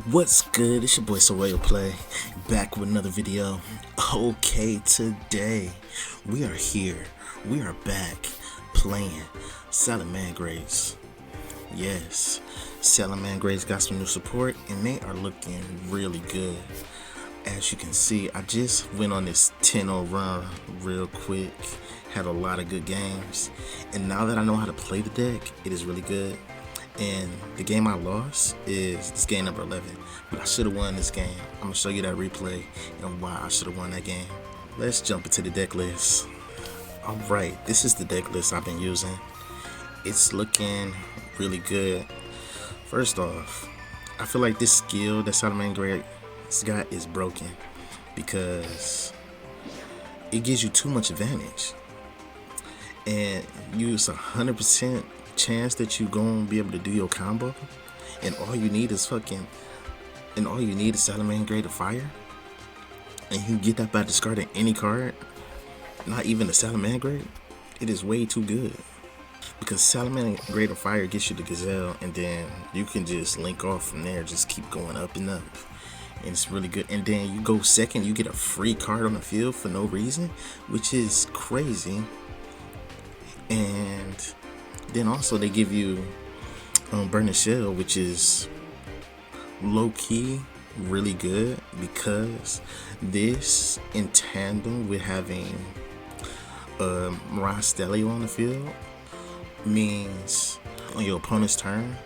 What's good? It's your boy Royal Play, back with another video. Okay, today we are here. We are back playing Salamangreat. Yes, Salamangreat got some new support and they are looking really good. As you can see, I just went on this 10-0 run real quick. Had a lot of good games, and now that I know how to play the deck, it is really good. And the game I lost is this game number 11, but I should have won this game. I'm gonna show you that replay and why I should have won that game. Let's jump into the deck list. Alright, this is the deck list I've been using. It's looking really good. First off, I feel like this skill that Salamangreat's got is broken because it gives you too much advantage, and you use 100% chance that you gonna be able to do your combo, and all you need is Salamangreat of Fire, and you get that by discarding any card, not even the Salamangreat. It is way too good because Salamangreat of Fire gets you the Gazelle, and then you can just link off from there, just keep going up and up, and it's really good. And then you go second, you get a free card on the field for no reason, which is crazy. And then also they give you Burning Shell, which is low-key really good because this, in tandem with having Mirage Stelio on the field, means on your opponent's turn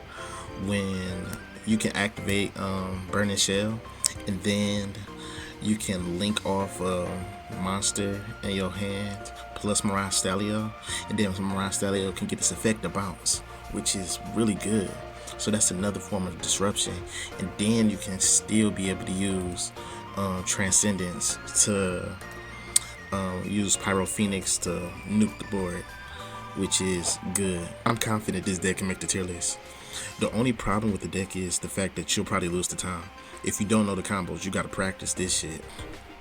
when you can activate Burning Shell, and then you can link off a monster in your hand plus Mirage Stelio, and then Mirage Stelio can get this effect to bounce, which is really good. So that's another form of disruption. And then you can still be able to use Transcendence to use Pyro Phoenix to nuke the board, which is good. I'm confident this deck can make the tier list. The only problem with the deck is the fact that you'll probably lose the time. If you don't know the combos, you gotta practice this shit.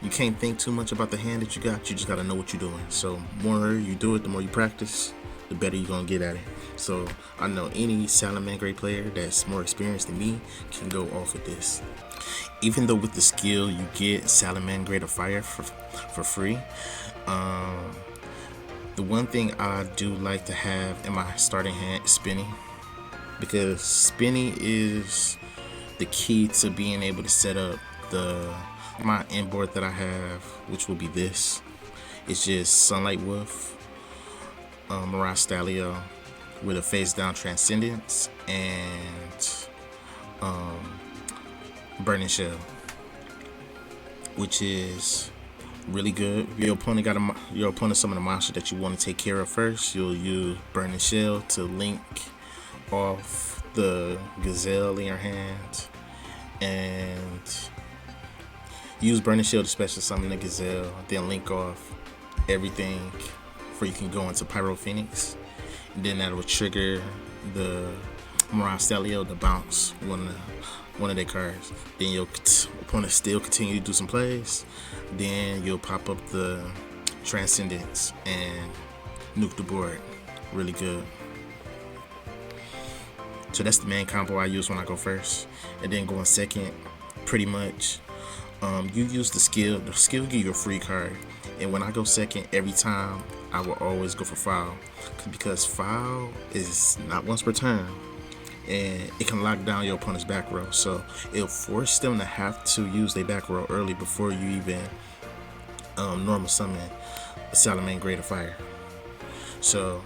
You can't think too much about the hand that you got, you just gotta know what you're doing. So the more you do it, the more you practice, the better you're gonna get at it. So I know any Salamangreat player that's more experienced than me can go off with this. Even though with the skill you get Salamangreat of Fire for free, the one thing I do like to have in my starting hand is Spinny, because Spinny is the key to being able to set up my inboard that I have, which will be this. It's just Sunlight Wolf, Mirage Stelio with a face down Transcendence, and Burning Shell, which is really good. Your opponent summon a monster that you want to take care of first. You'll use Burning Shell to link off the Gazelle in your hand, and use Burning Shell to special summon the Gazelle, then link off everything before you can go into Pyro Phoenix, and then that will trigger the Mirage Stelio to bounce one of their cards. Then your opponent still continue to do some plays, then you'll pop up the Transcendence and nuke the board. Really good. So that's the main combo I use when I go first, and then going second, pretty much you use the skill will give you a free card, and when I go second, every time I will always go for foul, because foul is not once per turn, and it can lock down your opponent's back row, so it'll force them to have to use their back row early before you even normal summon a Salamangreat of Fire. So,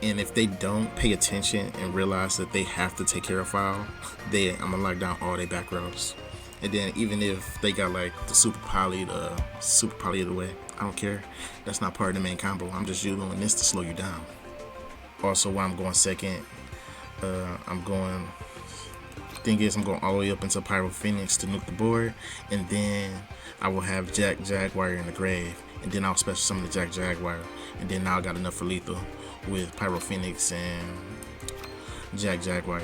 and if they don't pay attention and realize that they have to take care of foul, then I'm gonna lock down all their back rows. And then even if they got like the super poly of the way, I don't care. That's not part of the main combo. I'm just using this to slow you down. Also, while I'm going second, I'm going all the way up into Pyro Phoenix to nuke the board, and then I will have Jack Jaguar in the grave, and then I'll special summon the Jack Jaguar, and then now I got enough for lethal with Pyro Phoenix and Jack Jaguar.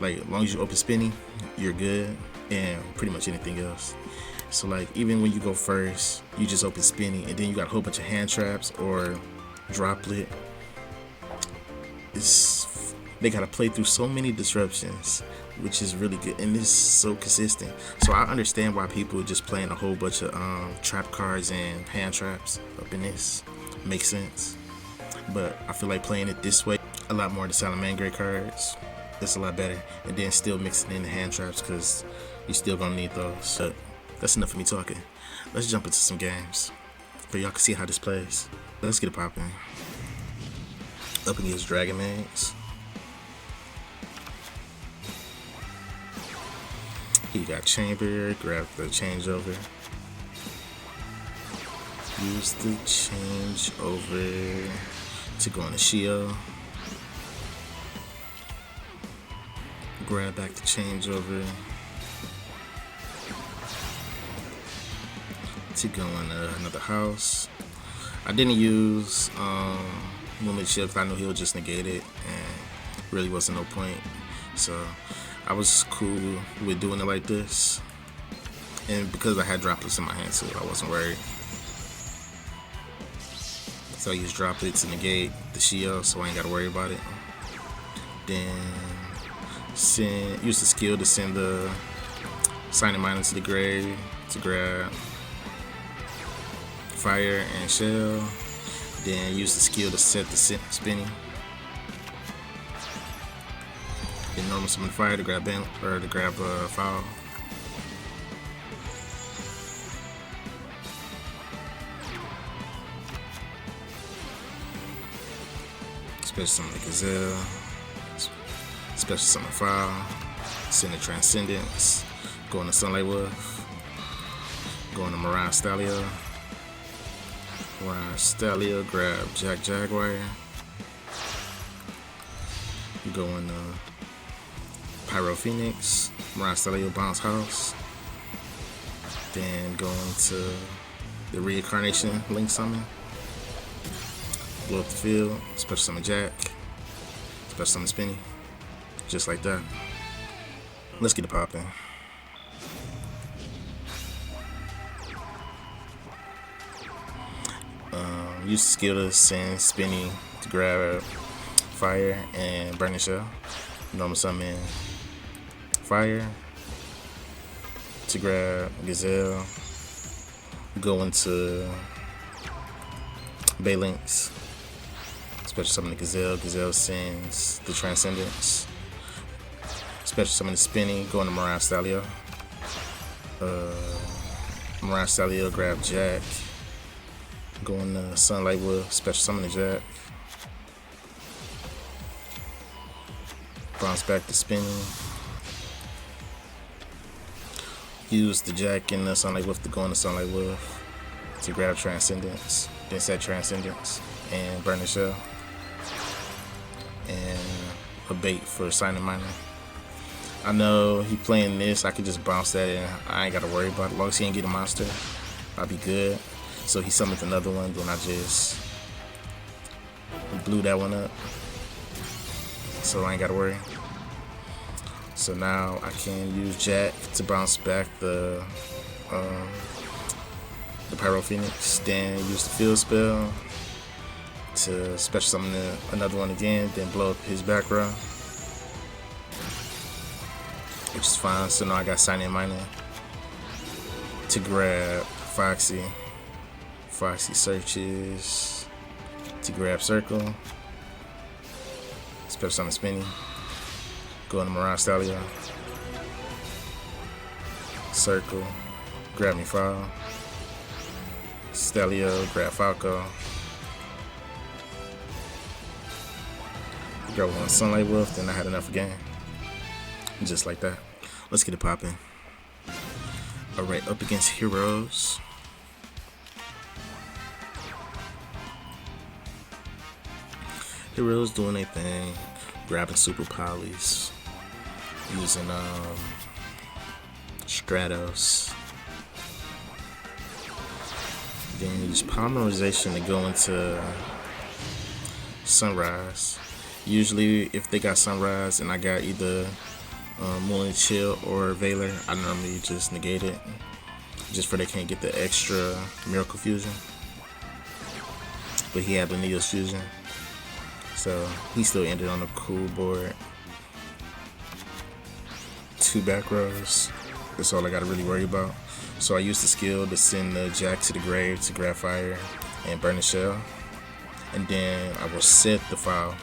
Like, as long as you open Spinny, you're good, and pretty much anything else. So like, even when you go first, you just open Spinny, and then you got a whole bunch of hand traps or Droplet. They gotta play through so many disruptions which is really good, and it's so consistent. So I understand why people are just playing a whole bunch of trap cards and hand traps up in this. Makes sense. But I feel like playing it this way, a lot more of the Salamangreat cards, it's a lot better. And then still mixing in the hand traps, because you're still gonna need those. So that's enough of me talking. Let's jump into some games, so y'all can see how this plays. Let's get it popping. Up against Dragon Mags. He got Chamber, grab the changeover. Use the changeover to go on the shield. Grab back the changeover to go in another house. I didn't use movement shield because I knew he would just negate it, and really wasn't no point. So I was cool with doing it like this, and because I had droplets in my hand too, I wasn't worried. So I used droplets to negate the shield, so I ain't gotta worry about it. Then use the skill to send the Sign and Mine into the grave to grab fire and shell. Then use the skill to set the spinning. Then normal summon fire to grab foul. Special summon the Gazelle. Special summon foul. Send the Transcendence. Go on the Sunlight Wolf. Go on the Mirage Stallion. Mirage Stallion, grab Jaguar. Go on the Pyro Phoenix. Mirage Stallion, Bounce House. Then go into the Reincarnation Link Summon. Blow up the field. Special summon Jack. Special summon Spinny. Just like that. Let's get it popping. Use the skill to send Spinny to grab fire and burning shell. Normal summon fire to grab Gazelle. Go into Baylinks. Special summon the Gazelle. Gazelle sends the Transcendence. Special summon the Spinny. Go into Mirage Stallion. Mirage Stallion, grab Jack. Go in the Sunlight Wolf, special summon the Jack. Bounce back to Spinning. Use the Jack in the Sunlight Wolf to go in the Sunlight Wolf to grab Transcendence. Then set Transcendence and burn the shell. And a bait for Sign and Miner. I know he playing this, I could just bounce that in. I ain't gotta worry about it. As long as he ain't get a monster, I'll be good. So he summoned another one, then I just blew that one up. So I ain't gotta worry. So now I can use Jack to bounce back the Pyro Phoenix, then use the field spell to special summon another one again, then blow up his back row. Which is fine. So now I got Sign and Miner to grab Foxy. Foxy searches to grab Circle. Special summon Spinny. Go into Mirage Stallion. Circle. Grab me Foul. Stallion, grab Falco. Grab one Sunlight Wolf, then I had enough again. Just like that. Let's get it popping. Alright, up against Heroes. Heroes doing their thing, grabbing super polys, using Stratos. Then use polymerization to go into Sunrise. Usually, if they got Sunrise and I got either Moon and Chill or Valor, I normally just negate it, just for they can't get the extra Miracle Fusion. But he had the Neos Fusion, so he still ended on a cool board. 2 back rows. That's all I gotta really worry about. So I use the skill to send the Jack to the grave to grab fire and burn the shell. And then I will set the file.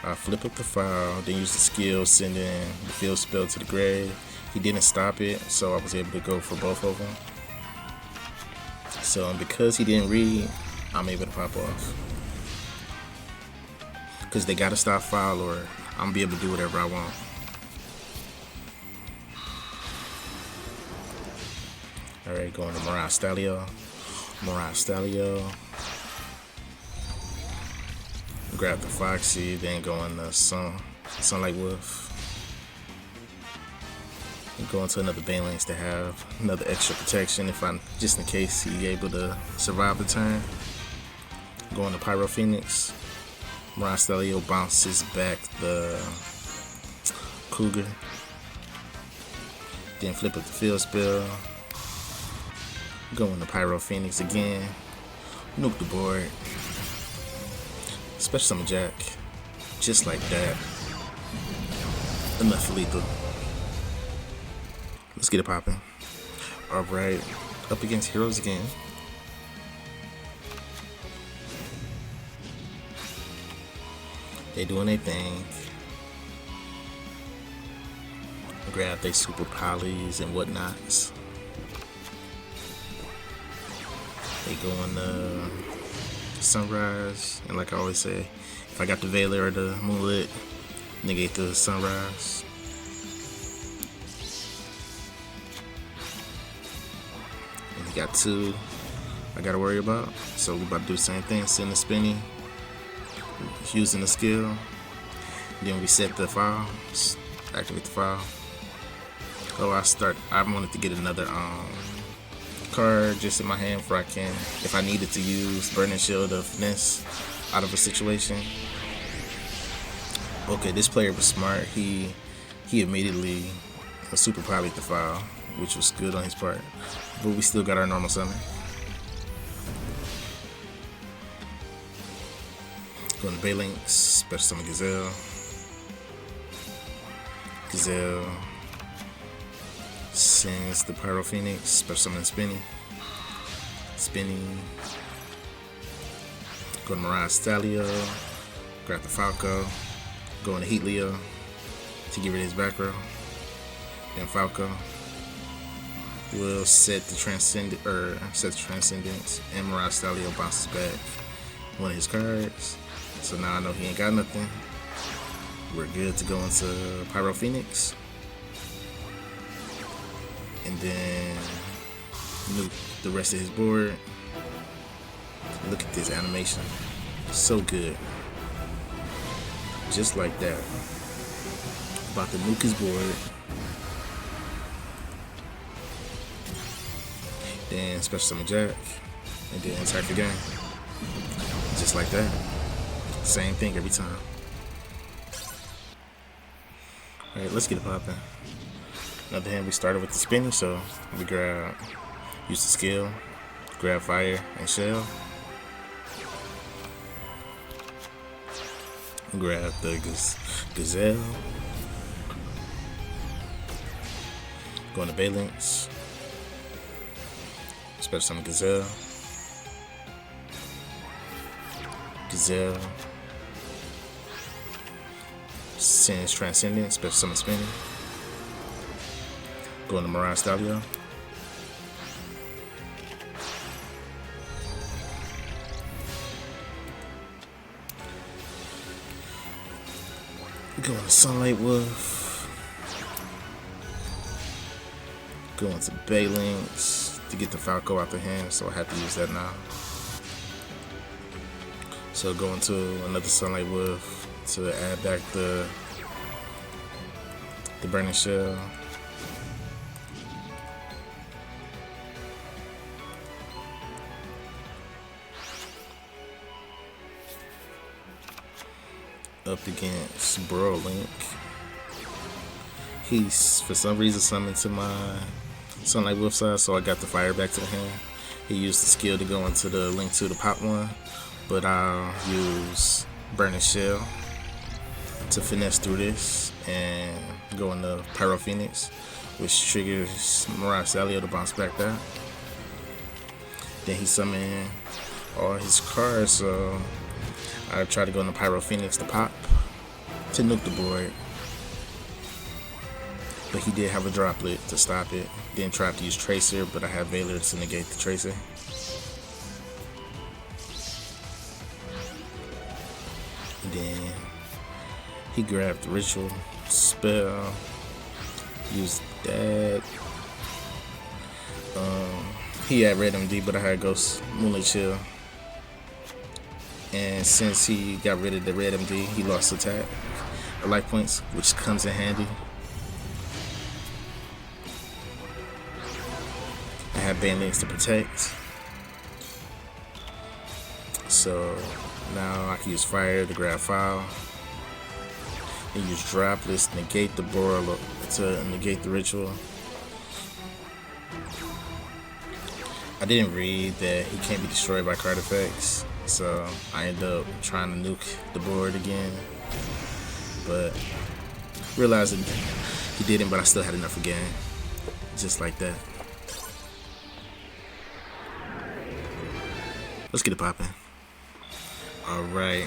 I flip up the file, then use the skill, sending the field spell to the grave. He didn't stop it, so I was able to go for both of them. So because he didn't read, I'm able to pop off. Because they gotta stop file or I'm gonna be able to do whatever I want. Alright, going to Mirage Stalio. Grab the Foxy, then go in the Sunlight Wolf. And go into another Banelings to have another extra protection if I, just in case he able to survive the turn. Going to Pyro Phoenix. Mirage Stalio bounces back the Cougar. Then flip up the field spell. Going to Pyro Phoenix again. Nuke the board. Special Summon Jack. Just like that. Enough lethal. Let's get it popping. Alright. Up against heroes again. They doing their thing. Grab their super polys and whatnots. They go on the Sunrise, and like I always say, if I got the Veiler or the Moonlit, negate the Sunrise. And he got 2 I gotta worry about, so we about to do the same thing, send the spinny, using the skill. Then we set the file, activate the file. Oh, I wanted to get another card just in my hand for if I needed to use Burning Shield of finesse out of a situation. Okay, this player was smart. He immediately super polyed the file, which was good on his part. But we still got our normal summon. Going to Banelings, special summon Gazelle. Gazelle sends the Pyro Phoenix, special summon Spinny. Go to Mirage Stalio, grab the Falco, go into Heat Leo to get rid of his back row. Then Falco will set the Transcendence, and Mirage Stalio bounces back one of his cards. So now I know he ain't got nothing. We're good to go into Pyro Phoenix. And then nuke the rest of his board. Look at this animation. So good. Just like that. About to nuke his board. Then special summon Jack. And then attack the game. Just like that. Same thing every time. Alright, let's get it popping. Another hand, we started with the spinning, so we use the skill, grab fire and shell. Grab the Gazelle. Go into Banelings. Special summon Gazelle. Sends Transcendence, special summon Spinning. Go into Mirage Stalio. Go into Sunlight Wolf. Go into Banelings to get the Falco out the hand, so I have to use that now. So go into another Sunlight Wolf to add back the Burning Shell. Up against Link. He's for some reason summoned to my Sunlight Wolf side, so I got the fire back to him. He used the skill to go into the Link to the pop one, but I'll use Burning Shell to finesse through this and going to Pyro Phoenix, which triggers Mirage Salio to bounce back that. Then he summoned all his cards, so I tried to go into Pyro Phoenix to pop to nuke the board. But he did have a droplet to stop it. Then tried to use Tracer, but I had Valor to negate the Tracer. And then he grabbed the Ritual Spell, used that. He had Red MD, but I had Ghost Moonlit Chill. And since he got rid of the Red MD, he lost attack or life points, which comes in handy. I have Band Links to protect. So now I can use Fire to grab File. And use Droplets to negate the Boral, to negate the Ritual. I didn't read that he can't be destroyed by card effects, so I ended up trying to nuke the board again. But realized that he didn't, but I still had enough again. Just like that. Let's get it popping. Alright.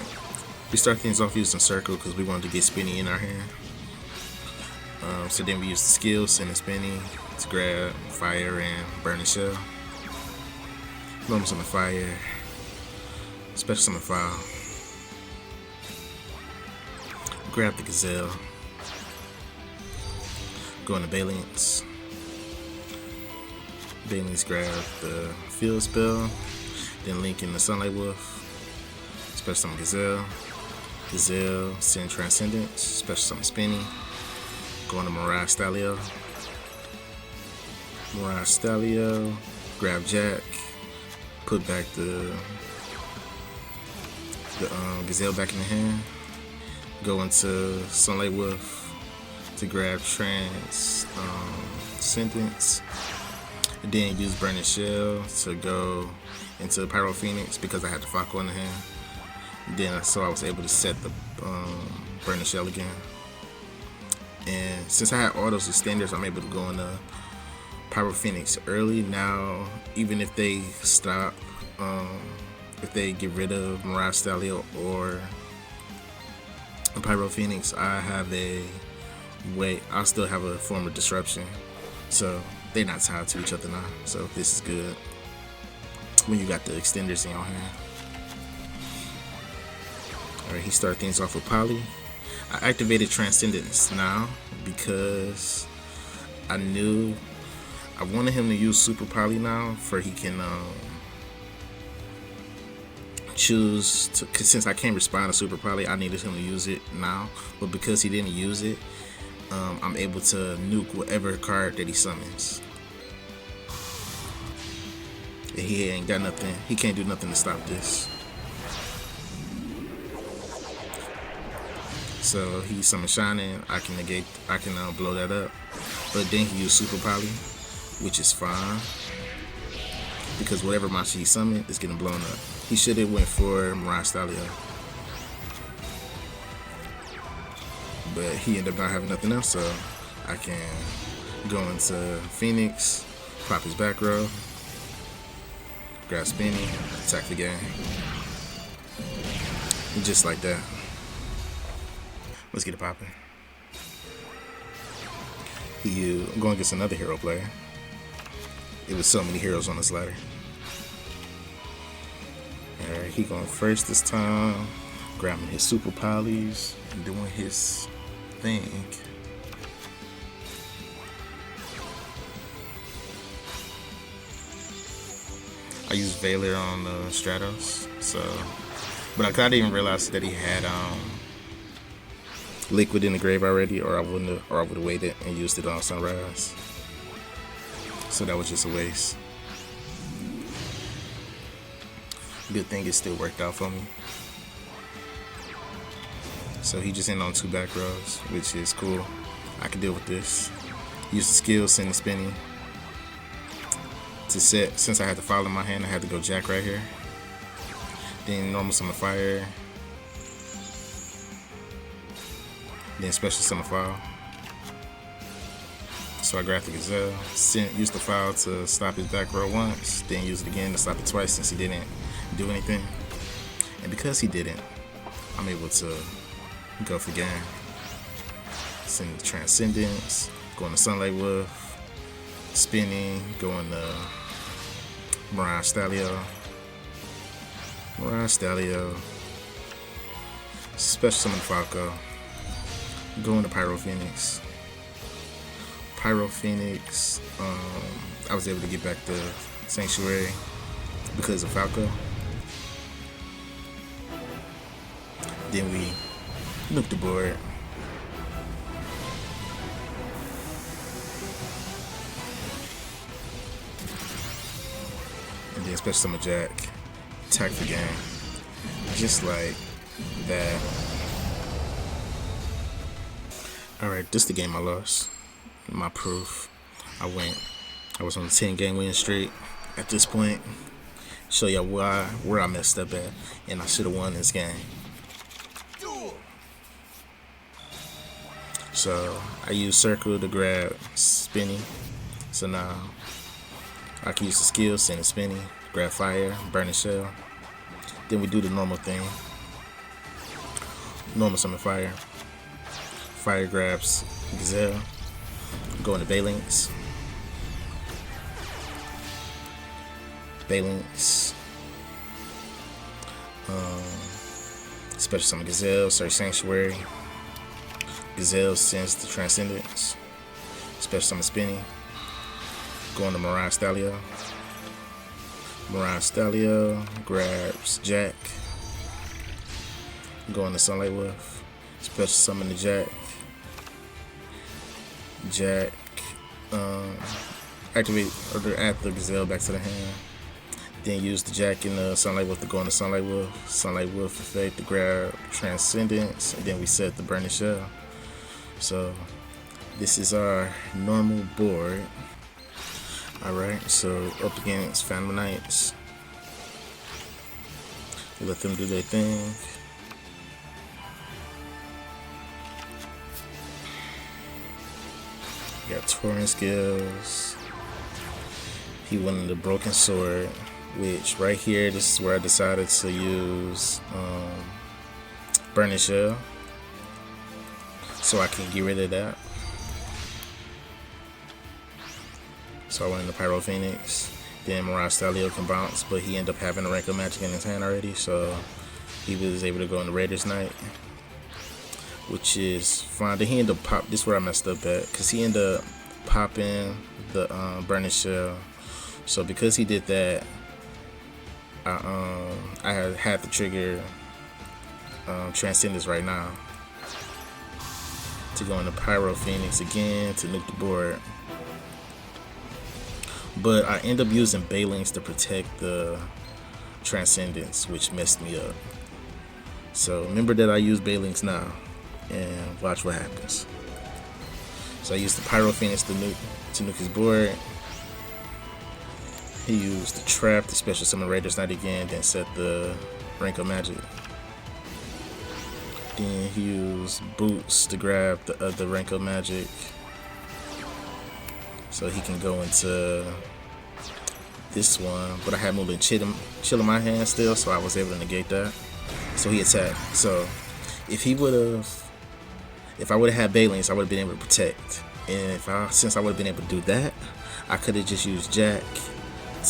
We start things off using Circle because we wanted to get Spinny in our hand. So then we use the skill, Send and Spinny to grab Fire and Burning Shell. Normal Summon Fire, Special Summon File. Grab the Gazelle. Go into Balance. Balance grab the Field Spell. Then link in the Sunlight Wolf. Special Summon Gazelle. Gazelle, send Transcendence. Special Summon Spinny. Go into Mirage Stalio. Mirage Stalio. Grab Jack. Put back the Gazelle back in the hand. Go into Sunlight Wolf to grab Transcendence. And then use Burning Shell to go into Pyro Phoenix because I had the Falco in the hand. Then so I was able to set the Burning Shell again. And since I had all those extenders, I'm able to go into Pyro Phoenix early. Now, even if they stop, if they get rid of Mirage Stalio or Pyro Phoenix, I have a way. I'll still have a form of disruption, so they're not tied to each other now. So this is good when you got the extenders in your hand. Alright, he started things off with Poly. I activated Transcendence now because I knew I wanted him to use Super Poly now, for he can choose to, cause since I can't respond to Super Poly, I needed him to use it now. But because he didn't use it, I'm able to nuke whatever card that he summons. And he ain't got nothing. He can't do nothing to stop this. So he summons Shining. I can negate. I can blow that up. But then he used Super Poly, which is fine because whatever monster he summoned is getting blown up. He should have went for Mirage Stalio, but he ended up not having nothing else, so I can go into Phoenix, pop his back row, grab Spinny, attack the game, and just like that. Let's get it popping. I'm going against another hero player. It was so many heroes on this ladder. Alright, he going first this time. Grabbing his Super Polys and doing his thing. I used Valor on Stratos, but I didn't even realize that he had Liquid in the grave already, or I would have waited and used it on Sunrise. So that was just a waste. Good thing it still worked out for me. So he just ended on 2 back rows, which is cool. I can deal with this. Use the skill, Send and Spinny to set. Since I had the File in my hand, I had to go Jack right here. Then Normal Summon Fire. Then Special Summon File. So I grabbed the Gazelle, used the file to stop his back row once, then used it again to stop it twice since he didn't do anything. And because he didn't, I'm able to go for game. Send the Transcendence, going to Sunlight Wolf, spinning, going to Mirage Stalio, Special Summon Falco, going to Pyro Phoenix. I was able to get back the Sanctuary because of Falco. Then we nuked the board. And then Special Summon Jack, attack the game. Just like that. Alright, this is the game I lost. My proof. I was on a 10-game win streak at this point. Show y'all where I messed up at, and I should have won this game. Duel. So I used Circle to grab Spinny. So now I can use the skill, send it Spinny, grab Fire, Burning Shell. Then we do the normal thing. Normal summon Fire. Fire grabs Gazelle. Go into Balinks. Special Summon Gazelle, search Sanctuary. Gazelle sends the Transcendence. Special Summon Spinny. Go into Mirage Stalio. Grabs Jack. Go into Sunlight Wolf. Special Summon the Jack. Activate or add the Gazelle back to the hand. Then use the Jack in the Sunlight Wolf to go into Sunlight Wolf. Sunlight Wolf effect to grab Transcendence, and then we set the Burning Shell. So this is our normal board. Alright, so up against Phantom Knights. Let them do their thing. Got Touring skills. He went the Broken Sword, which right here, this is where I decided to use Burning Shell, so I can get rid of that. So I went into Pyro Phoenix. Then Mirage Stalio can bounce, but he ended up having a rank of magic in his hand already, so he was able to go into Raider's Knight, which is fine. Then he ended up this is where I messed up at, because he ended up popping the Burning Shell. So because he did that, I had to trigger Transcendence right now to go into Pyro Phoenix again to nuke the board. But I end up using Balinks to protect the Transcendence, which messed me up. So remember that I use Balinks now, and watch what happens. So I used the Pyro Phoenix to nuke his board. He used the Trap to special summon Raider's Knight again, then set the rank of magic. Then he used Boots to grab the other rank of magic, so he can go into this one. But I had moving chill in my hand still, so I was able to negate that. So he attacked. So if I would have had Balinks, I would have been able to protect. And since I would have been able to do that, I could have just used Jack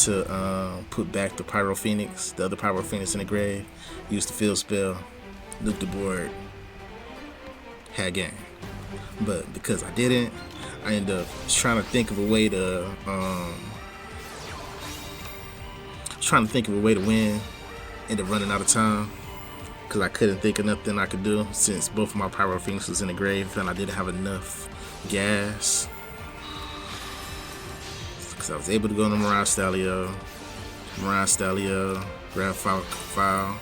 to put back the Pyro Phoenix, the other Pyro Phoenix in the grave, use the field spell, nuke the board, had game. But because I didn't, I ended up trying to think of a way to win. Ended up running out of time because I couldn't think of nothing I could do since both of my Pyro Phoenix was in the grave and I didn't have enough gas. Because I was able to go to Mirage Stalio, grab file,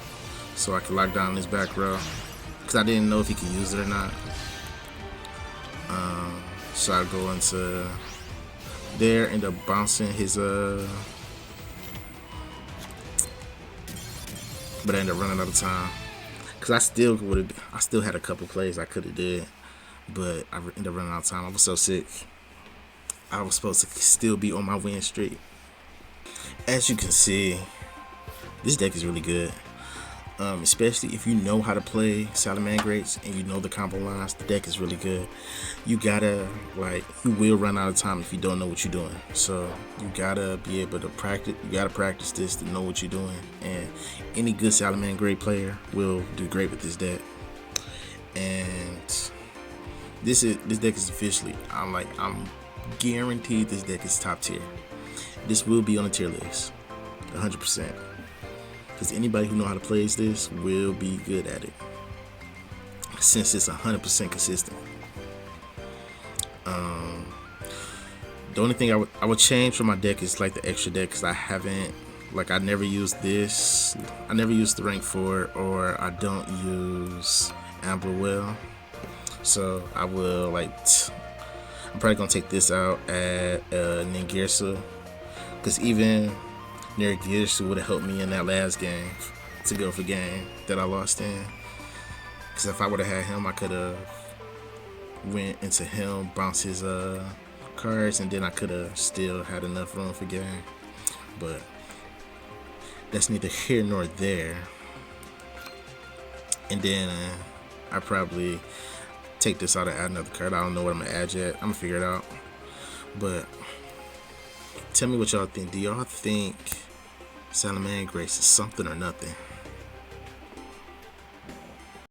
so I could lock down his back row. Because I didn't know if he could use it or not. So I go into there, end up bouncing his but I ended up running out of time. Because I still had a couple plays I could have did, but I ended up running out of time. I was so sick. I was supposed to still be on my win streak. As you can see, this deck is really good. Especially if you know how to play Salamangreats and you know the combo lines, the deck is really good. You gotta, like, you will run out of time if you don't know what you're doing. So you gotta be able to practice. You gotta practice this to know what you're doing. And any good Salamangreat player will do great with this deck. And this deck is officially, I'm guaranteed this deck is top tier. This will be on the tier list, 100%. Because anybody who know how to play this will be good at it, since it's 100% consistent. The only thing I would change from my deck is like the extra deck, because I never used this. I never used the rank 4, or I don't use Amber Well. So I will I'm probably gonna take this out at Ningirsu, because even Ningirsu would have helped me in that last game to go for game that I lost in. Because if I would have had him, I could have went into him, bounced his cards, and then I could have still had enough room for game. But that's neither here nor there. And then I probably take this out and add another card. I don't know what I'm gonna add yet. I'm gonna figure it out. But tell me what y'all think. Do y'all think Salamangreats is something or nothing?